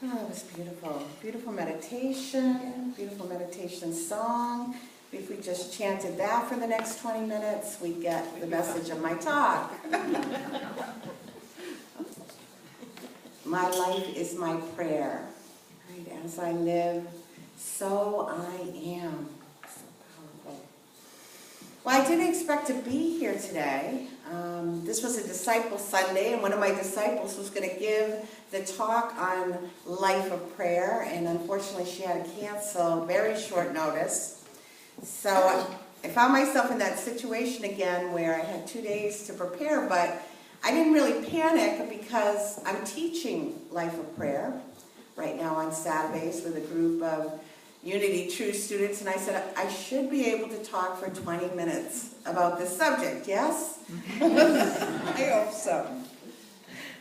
Oh, it was beautiful. Beautiful meditation song. If we just chanted that for the next 20 minutes, we'd get the message of my talk. My life is my prayer. Right? As I live, so I am. So powerful. Well, I didn't expect to be here today. This was a Disciple Sunday, and one of my disciples was going to give the talk on life of prayer, and unfortunately she had to cancel very short notice. So I found myself in that situation again where I had 2 days to prepare, but I didn't really panic because I'm teaching life of prayer right now on Saturdays with a group of Unity True students, and I said I should be able to talk for 20 minutes about this subject, yes? I hope so.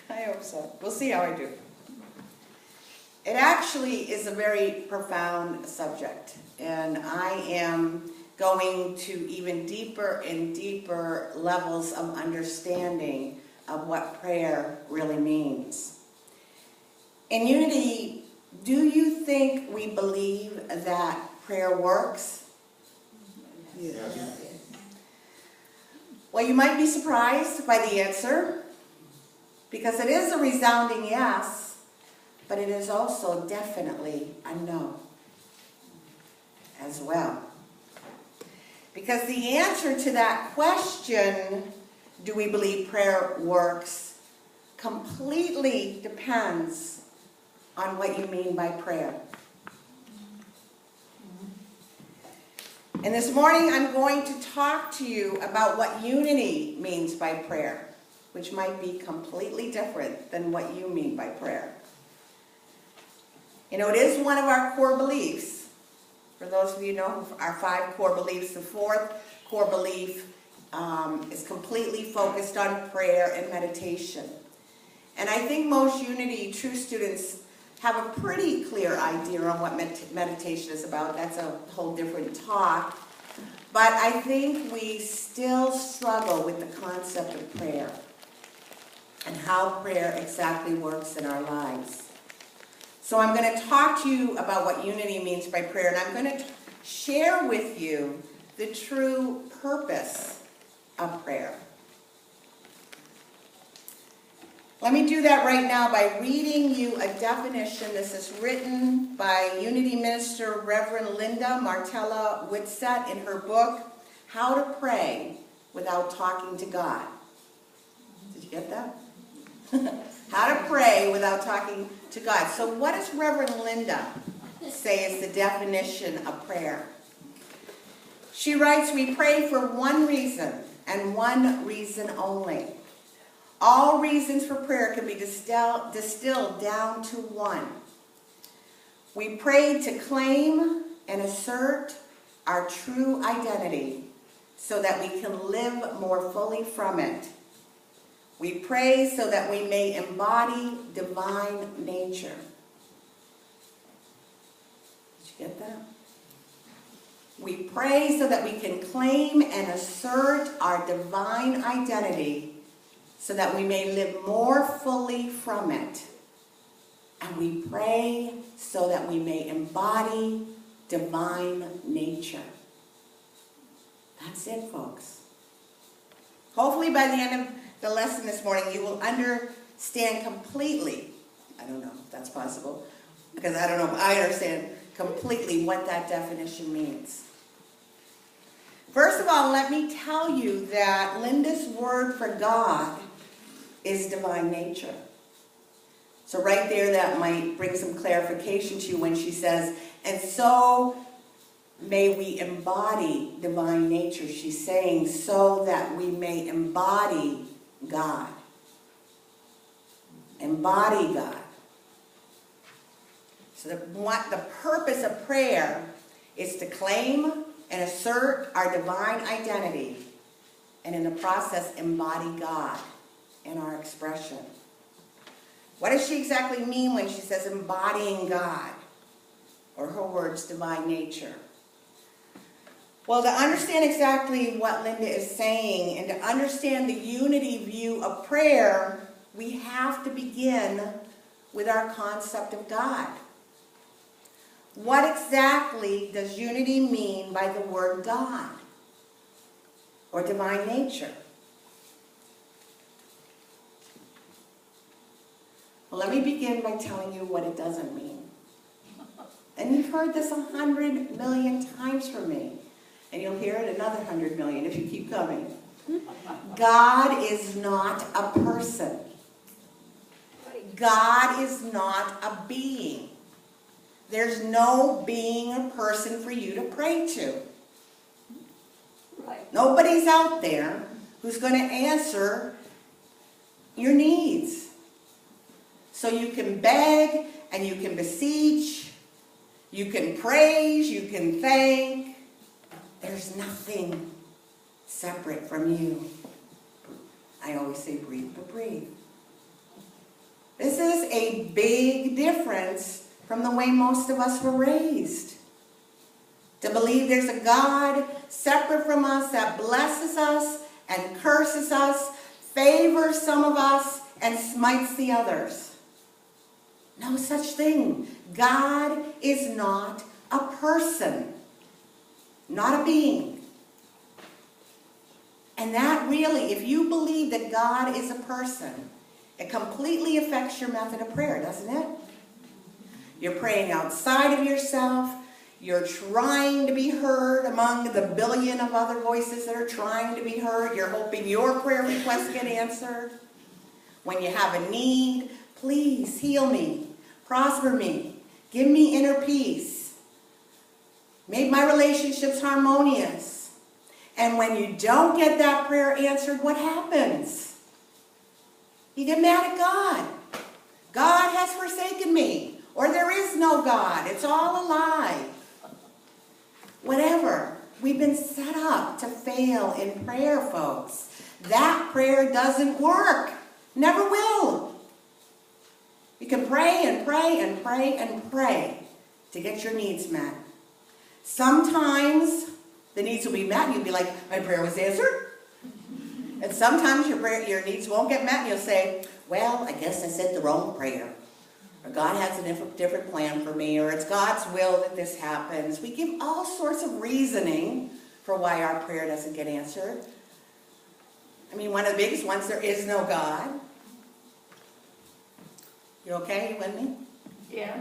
I hope so. We'll see how I do. It actually is a very profound subject, and I am going to even deeper and deeper levels of understanding of what prayer really means. In Unity, do you think we believe that prayer works? Yes. Well, you might be surprised by the answer, because it is a resounding yes, but it is also definitely a no as well. Because the answer to that question, do we believe prayer works, completely depends on what you mean by prayer. And this morning I'm going to talk to you about what Unity means by prayer, which might be completely different than what you mean by prayer. You know, it is one of our core beliefs. For those of you who know our 5 core beliefs, the 4th core belief is completely focused on prayer and meditation. And I think most Unity True students have a pretty clear idea on what meditation is about. That's a whole different talk. But I think we still struggle with the concept of prayer and how prayer exactly works in our lives. So I'm going to talk to you about what Unity means by prayer, and I'm going to share with you the true purpose of prayer. Let me do that right now by reading you a definition. This is written by Unity Minister Reverend Linda Martella Whitsett in her book, How to Pray Without Talking to God. Did you get that? How to pray without talking to God. So what does Reverend Linda say is the definition of prayer? She writes, we pray for one reason and one reason only. All reasons for prayer can be distilled down to one. We pray to claim and assert our true identity so that we can live more fully from it. We pray so that we may embody divine nature. Did you get that? We pray so that we can claim and assert our divine identity so that we may live more fully from it. And we pray so that we may embody divine nature. That's it, folks. Hopefully by the end of the lesson this morning, you will understand completely, I don't know if that's possible, because I don't know if I understand completely what that definition means. First of all, let me tell you that Linda's word for God is divine nature. So right there, that might bring some clarification to you when she says, and so may we embody divine nature. She's saying so that we may embody God. Embody God. So the purpose of prayer is to claim and assert our divine identity, and in the process embody God in our expression. What does she exactly mean when she says embodying God, or her words, divine nature? Well, to understand exactly what Linda is saying and to understand the Unity view of prayer, we have to begin with our concept of God? What exactly does unity mean by the word God or divine nature? Well, let me begin by telling you what it doesn't mean. And you've heard this 100 million times from me. And you'll hear it another 100 million if you keep coming. God is not a person. God is not a being. There's no being or person for you to pray to. Right. Nobody's out there who's going to answer your needs. So you can beg and you can beseech, you can praise, you can thank. There's nothing separate from you. I always say breathe, but breathe. This is a big difference from the way most of us were raised. To believe there's a God separate from us that blesses us and curses us, favors some of us, and smites the others. No such thing. God is not a person, not a being. And that really, if you believe that God is a person, it completely affects your method of prayer, doesn't it? You're praying outside of yourself. You're trying to be heard among the billion of other voices that are trying to be heard. You're hoping your prayer requests get answered. When you have a need, please heal me, prosper me, give me inner peace, make my relationships harmonious. And when you don't get that prayer answered, what happens? You get mad at God. God has forsaken me. Or there is no God. It's all a lie. Whatever. We've been set up to fail in prayer, folks. That prayer doesn't work. Never will. You can pray and pray and pray and pray to get your needs met. Sometimes the needs will be met and you'll be like, my prayer was answered. And sometimes your needs won't get met and you'll say, well, I guess I said the wrong prayer. Or God has a different plan for me, or it's God's will that this happens. We give all sorts of reasoning for why our prayer doesn't get answered. I mean, one of the biggest ones, there is no God. You okay? You with me? Yeah.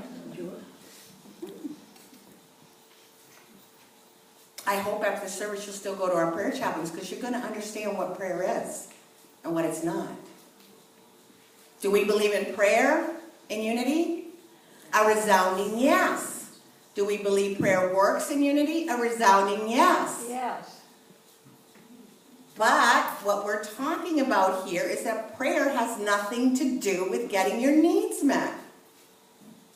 I hope after the service you'll still go to our prayer chapels because you're going to understand what prayer is and what it's not. Do we believe in prayer in unity? A resounding yes. Do we believe prayer works in unity? A resounding yes. Yes. But what we're talking about here is that prayer has nothing to do with getting your needs met.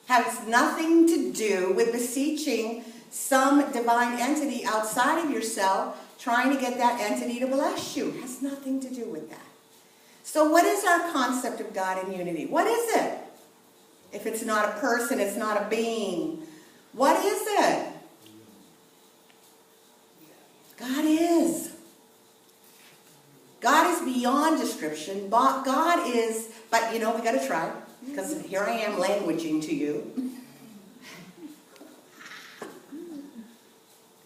Has nothing to do with beseeching some divine entity outside of yourself, trying to get that entity to bless you. Has nothing to do with that. So what is our concept of God in unity? What is it? If it's not a person, it's not a being. What is it? God is. God is beyond description. God is, but you know, we got to try, because here I am languaging to you.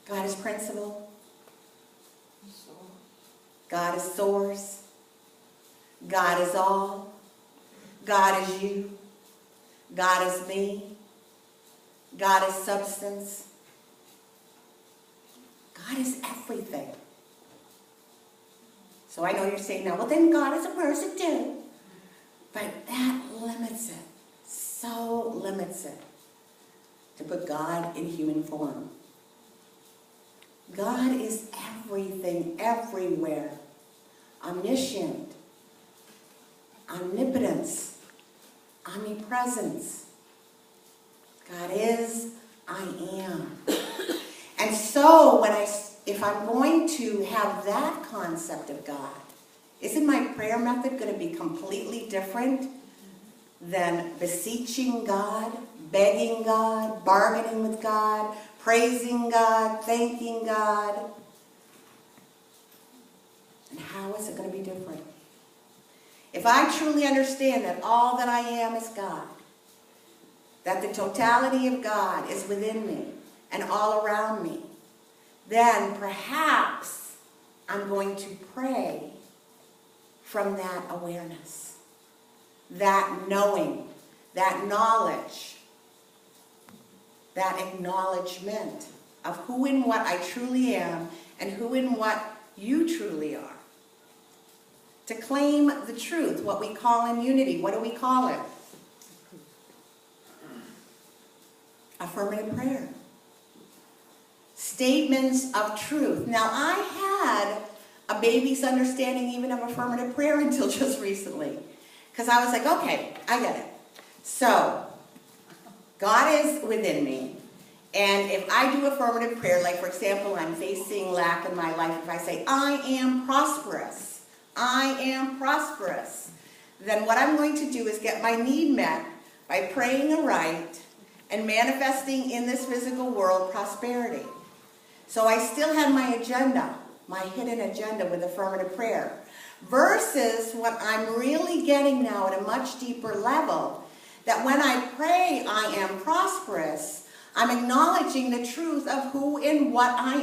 God is principle. God is source. God is all. God is you. God is me. God is substance. God is everything. So I know you're saying now, well then God is a person too. But that limits it. So limits it. To put God in human form. God is everything, everywhere. Omniscient. Omnipotence. Omnipresence. God is, I am. And so if I'm going to have that concept of God, isn't my prayer method going to be completely different than beseeching God, begging God, bargaining with God, praising God, thanking God? And how is it going to be different? If I truly understand that all that I am is God, that the totality of God is within me and all around me, then perhaps I'm going to pray from that awareness, that knowing, that knowledge, that acknowledgement of who and what I truly am and who and what you truly are. To claim the truth, what we call immunity. What do we call it? Affirmative prayer. Statements of truth. Now, I had a baby's understanding even of affirmative prayer until just recently. Because I was like, okay, I get it. So, God is within me. And if I do affirmative prayer, like for example, I'm facing lack in my life, if I say, I am prosperous, then what I'm going to do is get my need met by praying aright and manifesting in this physical world prosperity. So I still had my agenda, my hidden agenda with affirmative prayer, versus what I'm really getting now at a much deeper level, that when I pray I am prosperous, I'm acknowledging the truth of who and what I am.